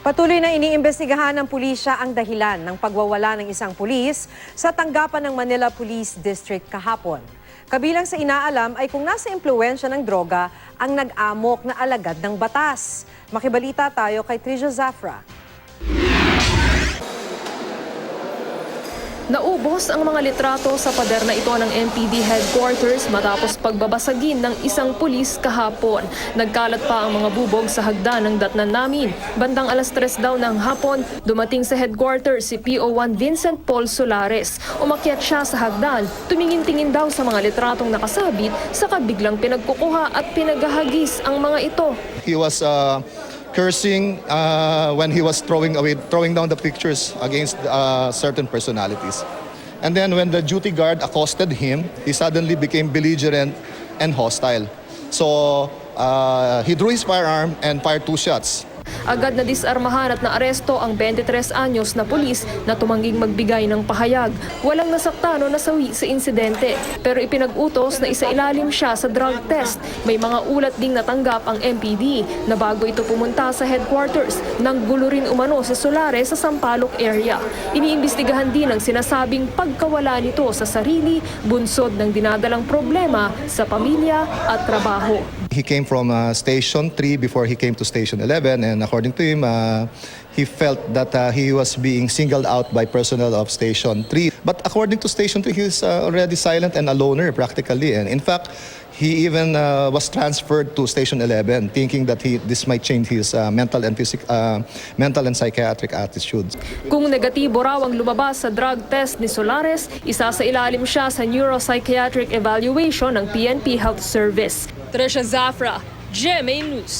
Patuloy na iniimbestigahan ng pulisya ang dahilan ng pagwawala ng isang pulis sa tanggapan ng Manila Police District kahapon. Kabilang sa inaalam ay kung nasa impluwensya ng droga ang nag-amok na alagad ng batas. Makibalita tayo kay Trisha Zafra. Naubos ang mga litrato sa pader na ito ng MPD headquarters matapos pagbabasagin ng isang pulis kahapon. Nagkalat pa ang mga bubog sa hagdan ng datnan namin. Bandang 3:00 daw ng hapon, dumating sa headquarters si PO1 Vincent Paul Solares. Umakyat siya sa hagdan, tumingin-tingin daw sa mga litratong nakasabit, saka biglang pinagkukuha at pinagahagis ang mga ito. He was cursing when he was throwing down the pictures against certain personalities. And then when the duty guard accosted him, he suddenly became belligerent and hostile. So he drew his firearm and fired 2 shots. Agad na disarmahan at naaresto ang 23 anyos na pulis na tumangging magbigay ng pahayag. Walang nasaktan o nasawi sa insidente, pero ipinag-utos na isailalim siya sa drug test. May mga ulat ding natanggap ang MPD na bago ito pumunta sa headquarters, nanggulo rin umano si Solares sa Sampaloc area. Iniimbestigahan din ang sinasabing pagkawala nito sa sarili, bunsod ng dinadalang problema sa pamilya at trabaho. He came from Station 3 before he came to Station 11, and according to him, he felt that he was being singled out by personnel of Station 3. But according to Station 3, he is already silent and a loner practically. And in fact, he even was transferred to Station 11, thinking that this might change his mental and psychiatric attitudes. Kung negatibo raw ang lumabas sa drug test ni Solares, isa sa ilalim siya sa neuropsychiatric evaluation ng PNP Health Service. Trisha Zafra, GMA News.